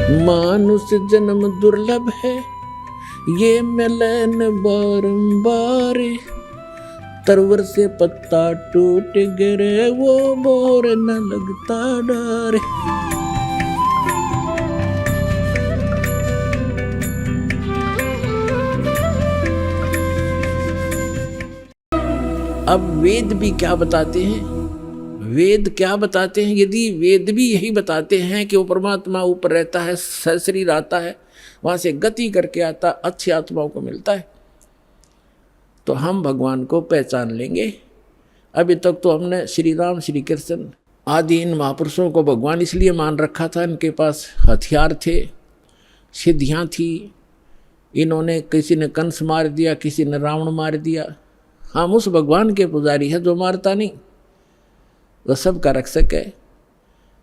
मानुष जन्म दुर्लभ है, ये मिलन बारंबार। तरवर से पत्ता टूट गिरे, वो मोर न लगता डर। अब वेद भी क्या बताते हैं? वेद क्या बताते हैं? यदि वेद भी यही बताते हैं कि वो परमात्मा ऊपर रहता है, सशरीर आता है, वहाँ से गति करके आता, अच्छी आत्माओं को मिलता है, तो हम भगवान को पहचान लेंगे। अभी तक तो हमने श्री राम, श्री कृष्ण आदि इन महापुरुषों को भगवान इसलिए मान रखा था, इनके पास हथियार थे, सिद्धियाँ थी, इन्होंने किसी ने कंस मार दिया, किसी ने रावण मार दिया। हम उस भगवान के पुजारी है जो मारता नहीं, वह सबका रक्षक है।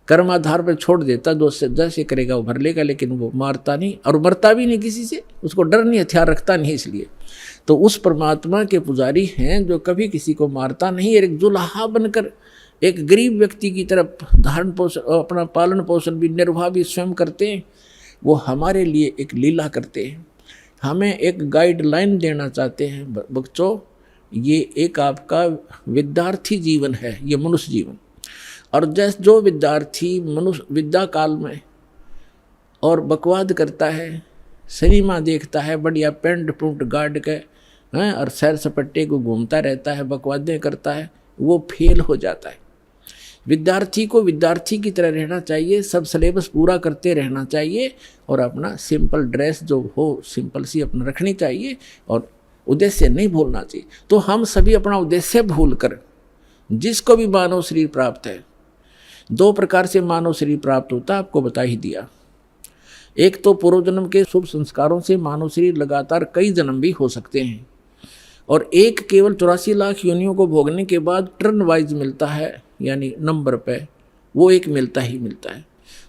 कर्माधार पर छोड़ देता, जो जैसे करेगा वो भर लेगा, लेकिन वो मारता नहीं और मरता भी नहीं किसी से, उसको डर नहीं, हथियार रखता नहीं। इसलिए तो उस परमात्मा के पुजारी हैं जो कभी किसी को मारता नहीं। एक जुलाहा बनकर एक गरीब व्यक्ति की तरफ धारण पोषण, अपना पालन पोषण भी, निर्वाह भी स्वयं करते हैं। वो हमारे लिए एक लीला करते हैं, हमें एक गाइडलाइन देना चाहते हैं। बच्चों, ये एक आपका विद्यार्थी जीवन है, ये मनुष्य जीवन। और जैसे जो विद्यार्थी मनुष्य विद्या काल में और बकवाद करता है, सिनेमा देखता है, बढ़िया पेंट पुंट गाड़ के हैं और सैर सपट्टे को घूमता रहता है, बकवादें करता है, वो फेल हो जाता है। विद्यार्थी को विद्यार्थी की तरह रहना चाहिए, सब सिलेबस पूरा करते रहना चाहिए और अपना सिंपल ड्रेस जो हो सिंपल सी अपना रखनी चाहिए और उद्देश्य नहीं भूलना चाहिए। तो हम सभी अपना उद्देश्य भूलकर, जिसको भी मानव शरीर प्राप्त है, 2 प्रकार से मानव शरीर प्राप्त होता है, आपको बता ही दिया। एक तो पूर्व जन्म के शुभ संस्कारों से मानव शरीर लगातार कई जन्म भी हो सकते हैं, और एक केवल 84 लाख योनियों को भोगने के बाद टर्न वाइज मिलता है, यानी नंबर पे वो एक मिलता ही मिलता है।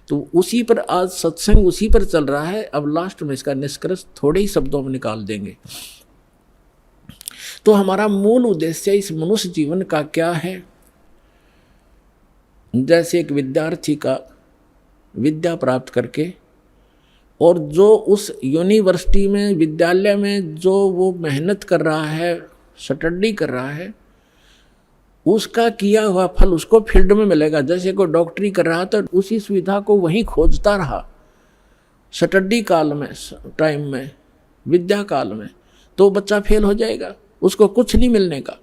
तो उसी पर आज सत्संग उसी पर चल रहा है। अब लास्ट में इसका निष्कर्ष थोड़े ही शब्दों में निकाल देंगे। तो हमारा मूल उद्देश्य इस मनुष्य जीवन का क्या है? जैसे एक विद्यार्थी का विद्या प्राप्त करके, और जो उस यूनिवर्सिटी में, विद्यालय में जो वो मेहनत कर रहा है, स्टडी कर रहा है, उसका किया हुआ फल उसको फील्ड में मिलेगा। जैसे कोई डॉक्टरी कर रहा था, उसी सुविधा को वहीं खोजता रहा स्टडी काल में, टाइम में, विद्या काल में, तो बच्चा फेल हो जाएगा, उसको कुछ नहीं मिलने का।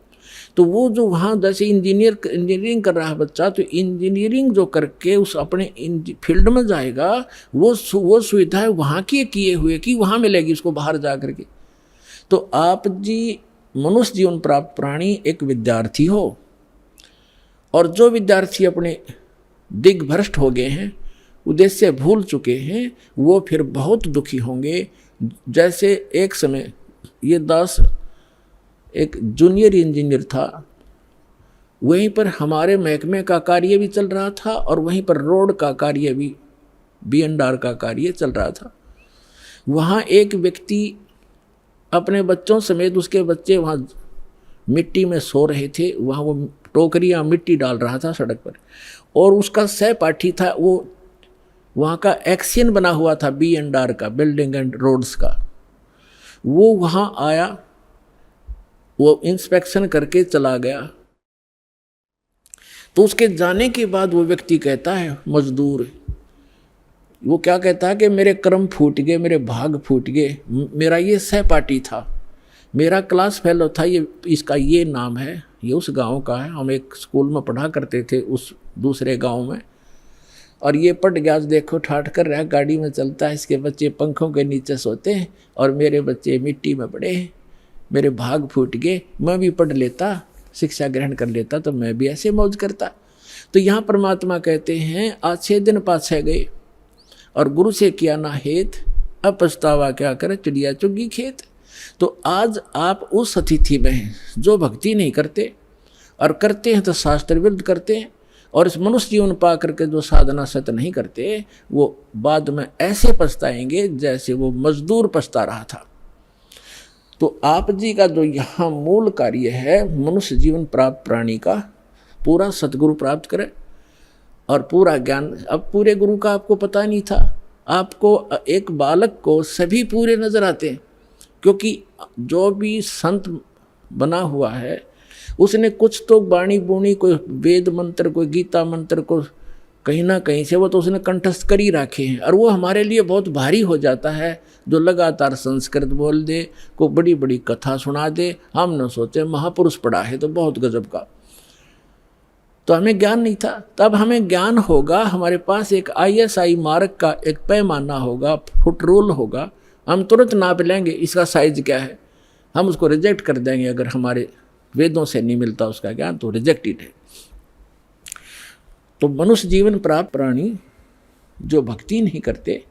तो वो जो वहाँ जैसे इंजीनियरिंग कर रहा है बच्चा, तो इंजीनियरिंग जो करके उस अपने फील्ड में जाएगा, वो सुविधाएं वहाँ की किए हुए की वहाँ मिलेगी उसको बाहर जा कर के। तो आप जी मनुष्य जीवन प्राप्त प्राणी एक विद्यार्थी हो, और जो विद्यार्थी अपने दिग्भ्रष्ट हो गए हैं, उद्देश्य भूल चुके हैं, वो फिर बहुत दुखी होंगे। जैसे एक समय ये दास एक जूनियर इंजीनियर था, वहीं पर हमारे महकमे का कार्य भी चल रहा था और वहीं पर रोड का कार्य भी, B&R का कार्य चल रहा था। वहाँ एक व्यक्ति अपने बच्चों समेत, उसके बच्चे वहाँ मिट्टी में सो रहे थे, वहाँ वो टोकरियाँ मिट्टी डाल रहा था सड़क पर, और उसका सहपाठी था, वो वहाँ का एक्शन बना हुआ था B&R का, बिल्डिंग एंड रोड्स का। वो वहाँ आया, वो इंस्पेक्शन करके चला गया। तो उसके जाने के बाद वो व्यक्ति कहता है, मजदूर, वो क्या कहता है कि मेरे कर्म फूट गए, मेरे भाग फूट गए। मेरा ये सहपाठी था, मेरा क्लास फेलो था, ये इसका ये नाम है, ये उस गांव का है, हम एक स्कूल में पढ़ा करते थे उस दूसरे गांव में, और ये पट गया, देखो ठाठ कर रहा है, गाड़ी में चलता है, इसके बच्चे पंखों के नीचे सोते हैं और मेरे बच्चे मिट्टी में पड़े हैं, मेरे भाग फूट गए। मैं भी पढ़ लेता, शिक्षा ग्रहण कर लेता, तो मैं भी ऐसे मौज करता। तो यहाँ परमात्मा कहते हैं, आज 6 दिन पाछे गए और गुरु से किया ना हेत, अब पछतावा क्या करे, चिड़िया चुगी खेत। तो आज आप उस अतिथि में हैं जो भक्ति नहीं करते, और करते हैं तो शास्त्र विरुद्ध करते हैं, और इस मनुष्य जीवन पा करके जो साधना सत्य नहीं करते, वो बाद में ऐसे पछताएंगे जैसे वो मजदूर पछता रहा था। तो आप जी का जो यहाँ मूल कार्य है, मनुष्य जीवन प्राप्त प्राणी का पूरा सतगुरु प्राप्त करें और पूरा ज्ञान। अब पूरे गुरु का आपको पता नहीं था, आपको एक बालक को सभी पूरे नजर आते हैं, क्योंकि जो भी संत बना हुआ है उसने कुछ तो बाणी बुणी, कोई वेद मंत्र, कोई गीता मंत्र को कहीं ना कहीं से वो तो उसने कंठस्थ कर ही रखे हैं। और वो हमारे लिए बहुत भारी हो जाता है। जो लगातार संस्कृत बोल दे, को बड़ी बड़ी कथा सुना दे, हम न सोचे महापुरुष पढ़ा है तो बहुत गजब का। तो हमें ज्ञान नहीं था। तब हमें ज्ञान होगा, हमारे पास एक ISI मार्क का एक पैमाना होगा, फुट रूल होगा, हम तुरंत नाप लेंगे इसका साइज क्या है। हम उसको रिजेक्ट कर देंगे। अगर हमारे वेदों से नहीं मिलता उसका ज्ञान तो रिजेक्टेड है। तो मनुष्य जीवन प्राप्त प्राणी जो भक्ति नहीं करते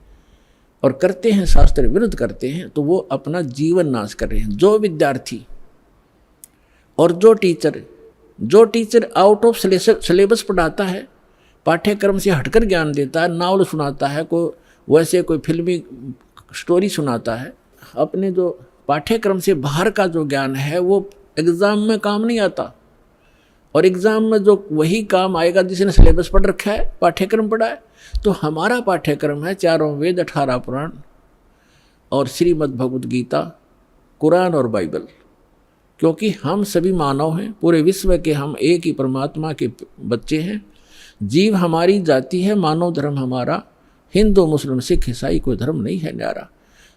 और करते हैं शास्त्र विरुद्ध करते हैं, तो वो अपना जीवन नाश कर रहे हैं। जो विद्यार्थी और जो टीचर आउट ऑफ सिलेबस पढ़ाता है, पाठ्यक्रम से हटकर ज्ञान देता है, नावल सुनाता है, कोई फिल्मी स्टोरी सुनाता है, अपने जो पाठ्यक्रम से बाहर का जो ज्ञान है वो एग्ज़ाम में काम नहीं आता। और एग्ज़ाम में जो वही काम आएगा जिसने सिलेबस पढ़ रखा है, पाठ्यक्रम पढ़ा है। तो हमारा पाठ्यक्रम है 4 वेद, 18 पुराण और श्रीमद् भगवद गीता, कुरान और बाइबल। क्योंकि हम सभी मानव हैं, पूरे विश्व के हम एक ही परमात्मा के बच्चे हैं। जीव हमारी जाति है, मानव धर्म हमारा, हिंदू मुस्लिम सिख ईसाई कोई धर्म नहीं है न्यारा।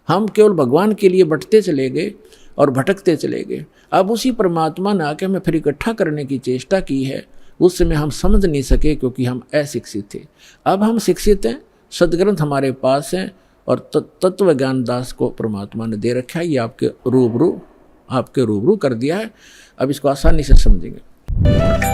हम केवल भगवान के लिए बंटते चले गए और भटकते चले गए। अब उसी परमात्मा ने आके हमें फिर इकट्ठा करने की चेष्टा की है। उस समय हम समझ नहीं सके क्योंकि हम अशिक्षित थे। अब हम शिक्षित हैं, सदग्रंथ हमारे पास हैं और तत्व ज्ञान दास को परमात्मा ने दे रखा है। ये आपके रूबरू कर दिया है। अब इसको आसानी से समझेंगे।